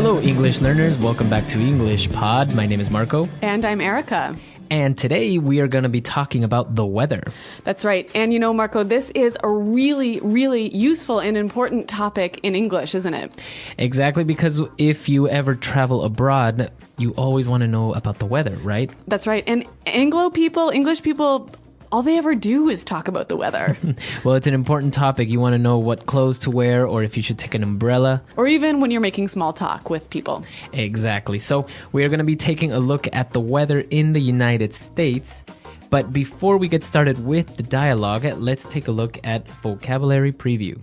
Hello, English learners. Welcome back to EnglishPod. My name is Marco. And I'm Erica. And today we are going to be talking about the weather. That's right. And you know, Marco, this is a really, really useful and important topic in English, isn't it? Exactly, because if you ever travel abroad, you always want to know about the weather, right? That's right. And English people, all they ever do is talk about the weather. Well, it's an important topic. You want to know what clothes to wear or if you should take an umbrella. Or even when you're making small talk with people. Exactly. So we are going to be taking a look at the weather in the United States. But before we get started with the dialogue, let's take a look at vocabulary preview.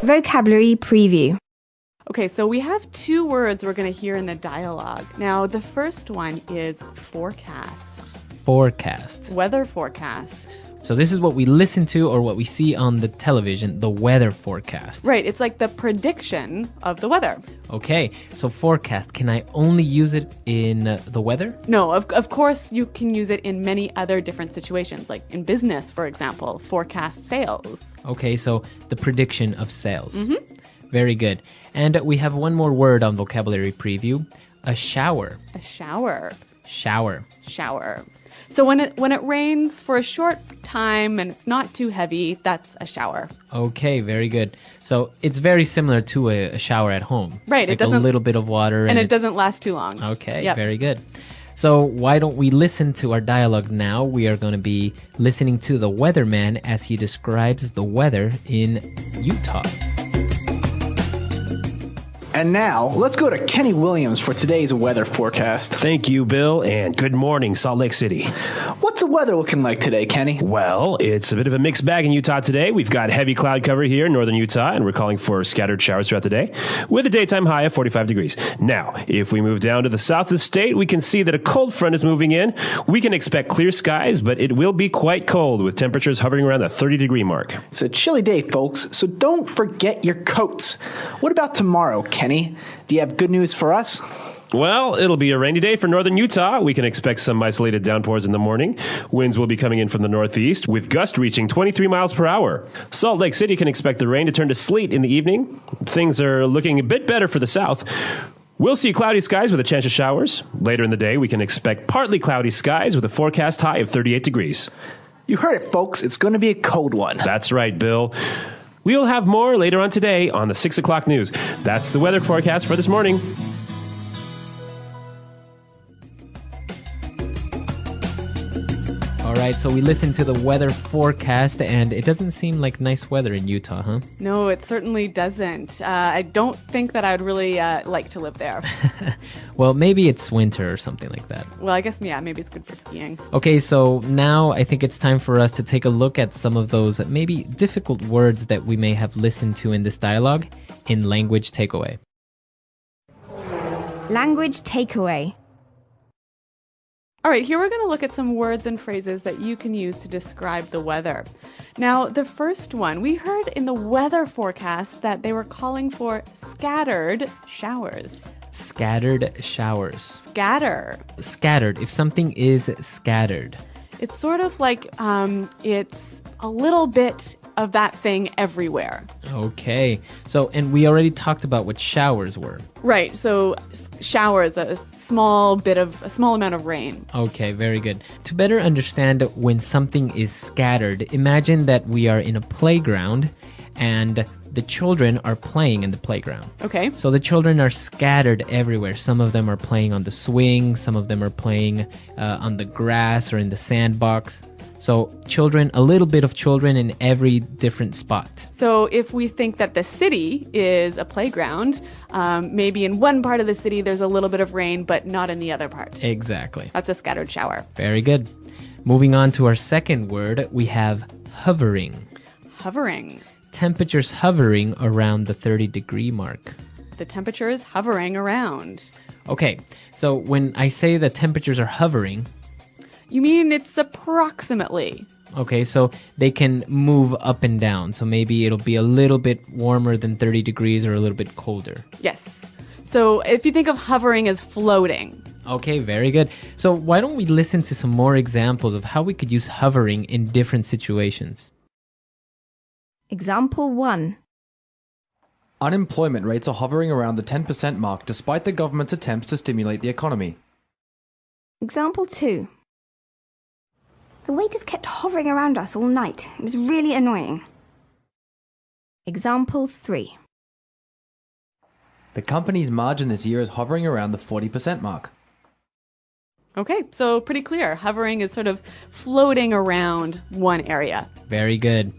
Vocabulary preview. Okay, so we have two words we're going to hear in the dialogue. Now, the first one is forecast. Forecast. Weather forecast. So this is what we listen to or what we see on the television, the weather forecast. Right, it's like the prediction of the weather. Okay, so forecast, can I only use it in the weather? No, of course you can use it in many other different situations, like in business, for example, forecast sales. Okay, so the prediction of sales. Mm-hmm. Very good. And we have one more word on vocabulary preview, a shower. A shower. Shower. Shower. So when it rains for a short time and it's not too heavy, that's a shower. Okay, very good. So it's very similar to a shower at home. Right. Like it doesn't, a little bit of water. And it doesn't last too long. Okay, Yep. Very good. So why don't we listen to our dialogue now? We are going to be listening to the weatherman as he describes the weather in Utah. And now, let's go to Kenny Williams for today's weather forecast. Thank you, Bill, and good morning, Salt Lake City. What's the weather looking like today, Kenny? Well, it's a bit of a mixed bag in Utah today. We've got heavy cloud cover here in northern Utah, and we're calling for scattered showers throughout the day, with a daytime high of 45 degrees. Now, if we move down to the south of the state, we can see that a cold front is moving in. We can expect clear skies, but it will be quite cold, with temperatures hovering around the 30-degree mark. It's a chilly day, folks, so don't forget your coats. What about tomorrow, Kenny? Do you have good news for us? Well, it'll be a rainy day for northern Utah. We can expect some isolated downpours in the morning. Winds will be coming in from the northeast, with gusts reaching 23 miles per hour. Salt Lake City can expect the rain to turn to sleet in the evening. Things are looking a bit better for the south. We'll see cloudy skies with a chance of showers. Later in the day, we can expect partly cloudy skies with a forecast high of 38 degrees. You heard it, folks. It's going to be a cold one. That's right, Bill. We'll have more later on today on the 6 o'clock news. That's the weather forecast for this morning. All right, so we listened to the weather forecast, and it doesn't seem like nice weather in Utah, huh? No, it certainly doesn't. I don't think that I would really like to live there. Well, maybe it's winter or something like that. Well, I guess, yeah, maybe it's good for skiing. Okay, so now I think it's time for us to take a look at some of those maybe difficult words that we may have listened to in this dialogue in Language Takeaway. Language takeaway. All right, here we're going to look at some words and phrases that you can use to describe the weather. Now, the first one, we heard in the weather forecast that they were calling for scattered showers. Scattered showers. Scatter. Scattered. If something is scattered. It's sort of like it's a little bit of that thing everywhere. Okay. So, and we already talked about what showers were. Right. So shower is a small amount of rain. Okay, very good. To better understand when something is scattered, imagine that we are in a playground and the children are playing in the playground. Okay. So the children are scattered everywhere. Some of them are playing on the swing, some of them are playing on the grass or in the sandbox. So children, a little bit of children in every different spot. So if we think that the city is a playground, maybe in one part of the city there's a little bit of rain, but not in the other part. Exactly. That's a scattered shower. Very good. Moving on to our second word, we have hovering. Hovering. Temperatures hovering around the 30-degree mark. The temperature is hovering around. Okay, so when I say the temperatures are hovering... You mean it's approximately. Okay, so they can move up and down. So maybe it'll be a little bit warmer than 30 degrees or a little bit colder. Yes. So if you think of hovering as floating. Okay, very good. So why don't we listen to some more examples of how we could use hovering in different situations? Example 1. Unemployment rates are hovering around the 10% mark despite the government's attempts to stimulate the economy. Example 2. The waiters kept hovering around us all night. It was really annoying. Example 3. The company's margin this year is hovering around the 40% mark. Okay, so pretty clear. Hovering is sort of floating around one area. Very good.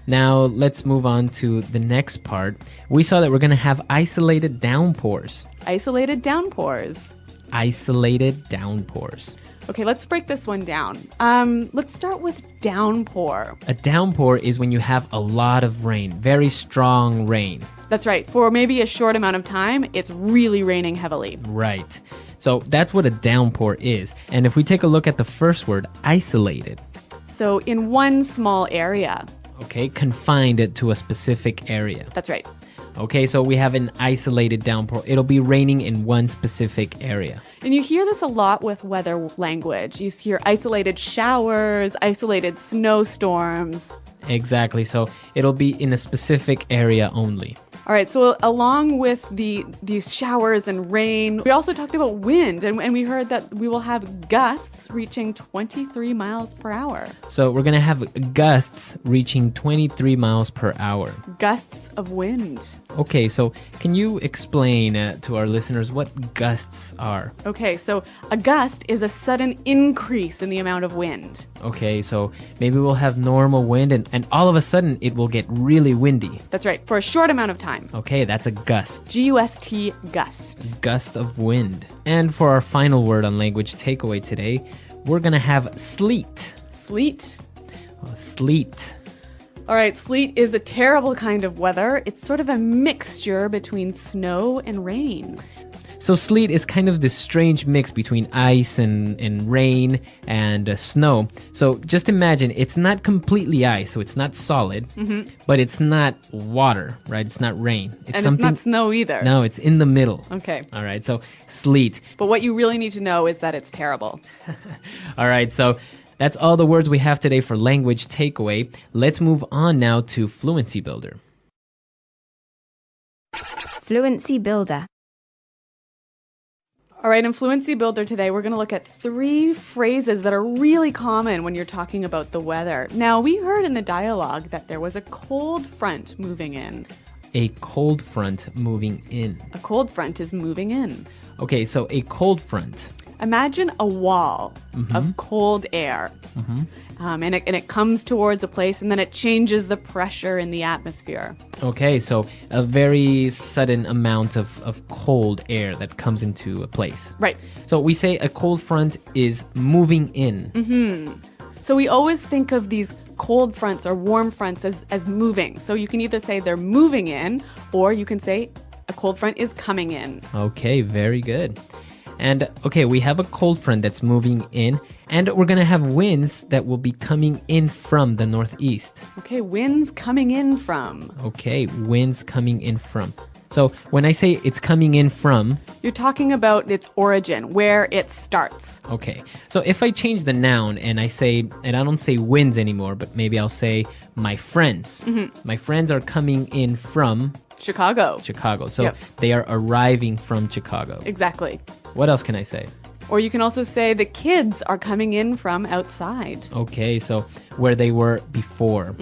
Now let's move on to the next part. We saw that we're going to have isolated downpours. Isolated downpours. Isolated downpours. Okay, let's break this one down. Let's start with downpour. A downpour is when you have a lot of rain, very strong rain. That's right. For maybe a short amount of time, it's really raining heavily. Right. So that's what a downpour is. And if we take a look at the first word, isolated. So in one small area. Okay, confined it to a specific area. That's right. Okay, so we have an isolated downpour. It'll be raining in one specific area. And you hear this a lot with weather language. You hear isolated showers, isolated snowstorms. Exactly, so it'll be in a specific area only. All right, so along with these showers and rain, we also talked about wind, and we heard that we will have gusts reaching 23 miles per hour. So we're going to have gusts reaching 23 miles per hour. Gusts of wind. Okay, so can you explain to our listeners what gusts are? Okay, so a gust is a sudden increase in the amount of wind. Okay, so maybe we'll have normal wind and all of a sudden it will get really windy. That's right, for a short amount of time. Okay, that's a gust. G-U-S-T, gust. Gust of wind. And for our final word on language takeaway today, we're going to have sleet. Sleet. Sleet. All right, sleet is a terrible kind of weather. It's sort of a mixture between snow and rain. So sleet is kind of this strange mix between ice and rain and snow. So just imagine, it's not completely ice, so it's not solid, but it's not water, right? It's not rain. It's not snow either. No, it's in the middle. Okay. All right, so sleet. But what you really need to know is that it's terrible. All right, so that's all the words we have today for language takeaway. Let's move on now to Fluency Builder. Fluency Builder. All right, in Fluency Builder today, we're going to look at 3 phrases that are really common when you're talking about the weather. Now, we heard in the dialogue that there was a cold front moving in. A cold front moving in. A cold front is moving in. Okay, so a cold front. Imagine a wall of cold air. And it comes towards a place and then it changes the pressure in the atmosphere. Okay, so a very sudden amount of cold air that comes into a place. Right. So we say a cold front is moving in. So we always think of these cold fronts or warm fronts as moving. So you can either say they're moving in or you can say a cold front is coming in. Okay, very good. And okay, we have a cold front that's moving in, and we're going to have winds that will be coming in from the northeast. Okay, winds coming in from. Okay, winds coming in from. So when I say it's coming in from, you're talking about its origin, where it starts. Okay, so if I change the noun and I don't say winds anymore, but maybe I'll say my friends. My friends are coming in from Chicago. So they are arriving from Chicago. Exactly. What else can I say? Or you can also say the kids are coming in from outside. Okay, so where they were before.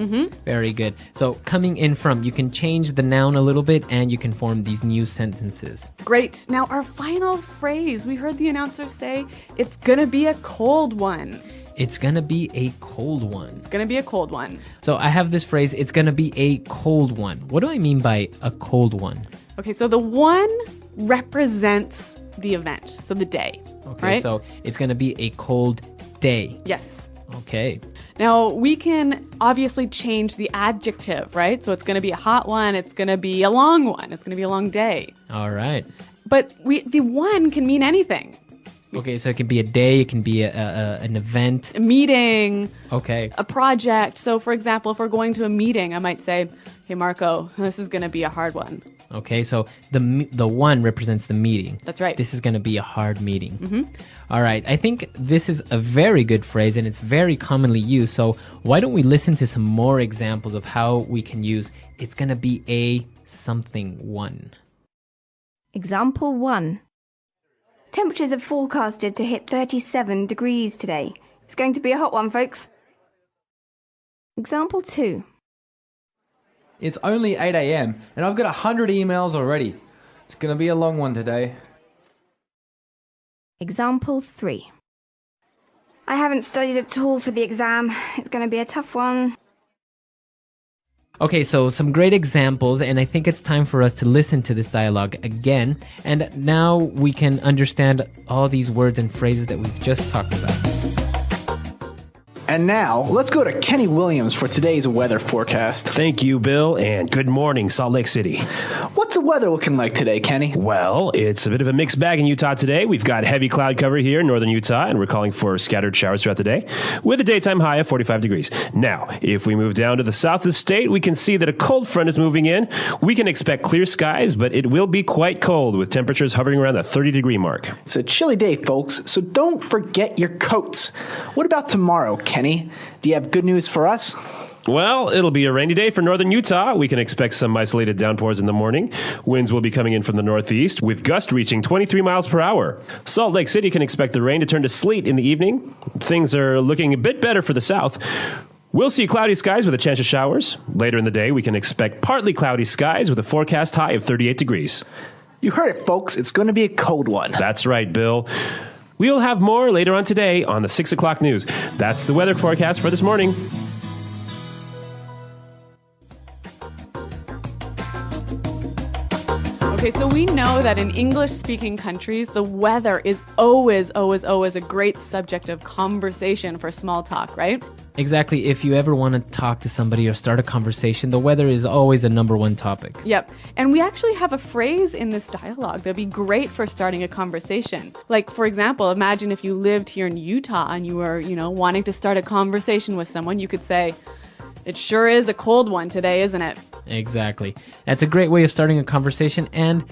Very good. So coming in from, you can change the noun a little bit and you can form these new sentences. Great. Now our final phrase, we heard the announcer say, it's going to be a cold one. It's going to be a cold one. It's going to be a cold one. So I have this phrase, it's going to be a cold one. What do I mean by a cold one? Okay, so the one represents the event, so the day. Okay, right? So it's going to be a cold day. Yes. Okay. Now, we can obviously change the adjective, right? So it's going to be a hot one, it's going to be a long one, it's going to be a long day. All right. But the one can mean anything. Okay, so it can be a day, it can be an event. A meeting, Okay. a project. So, for example, if we're going to a meeting, I might say, hey, Marco, this is going to be a hard one. Okay, so the one represents the meeting. That's right. This is going to be a hard meeting. All right, I think this is a very good phrase and it's very commonly used. So why don't we listen to some more examples of how we can use it's going to be a something one. Example 1. Temperatures are forecasted to hit 37 degrees today. It's going to be a hot one, folks. Example 2. It's only 8 a.m. and I've got 100 emails already. It's going to be a long one today. Example 3. I haven't studied at all for the exam. It's going to be a tough one. Okay, so some great examples, and I think it's time for us to listen to this dialogue again. And now we can understand all these words and phrases that we've just talked about. And now, let's go to Kenny Williams for today's weather forecast. Thank you, Bill, and good morning, Salt Lake City. What's the weather looking like today, Kenny? Well, it's a bit of a mixed bag in Utah today. We've got heavy cloud cover here in northern Utah, and we're calling for scattered showers throughout the day, with a daytime high of 45 degrees. Now, if we move down to the south of the state, we can see that a cold front is moving in. We can expect clear skies, but it will be quite cold, with temperatures hovering around the 30-degree mark. It's a chilly day, folks, so don't forget your coats. What about tomorrow, Kenny? Do you have good news for us? Well, it'll be a rainy day for northern Utah. We can expect some isolated downpours in the morning. Winds will be coming in from the northeast, with gusts reaching 23 miles per hour. Salt Lake City can expect the rain to turn to sleet in the evening. Things are looking a bit better for the south. We'll see cloudy skies with a chance of showers. Later in the day, we can expect partly cloudy skies with a forecast high of 38 degrees. You heard it, folks. It's going to be a cold one. That's right, Bill. We'll have more later on today on the 6 o'clock news. That's the weather forecast for this morning. Okay, so we know that in English-speaking countries, the weather is always a great subject of conversation for small talk, right? Exactly. If you ever want to talk to somebody or start a conversation, the weather is always a number one topic. Yep. And we actually have a phrase in this dialogue that'd be great for starting a conversation. Like, for example, imagine if you lived here in Utah and you were, wanting to start a conversation with someone, you could say, "It sure is a cold one today, isn't it?" Exactly. That's a great way of starting a conversation, and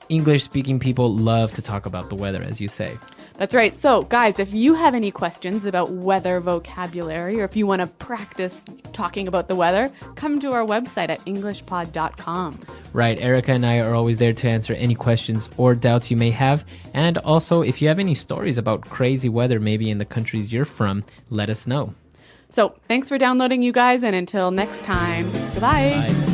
English-speaking people love to talk about the weather, as you say. That's right. So, guys, if you have any questions about weather vocabulary, or if you want to practice talking about the weather, come to our website at EnglishPod.com. Right. Erica and I are always there to answer any questions or doubts you may have. And also, if you have any stories about crazy weather, maybe in the countries you're from, let us know. So, thanks for downloading, you guys, and until next time, goodbye. Bye.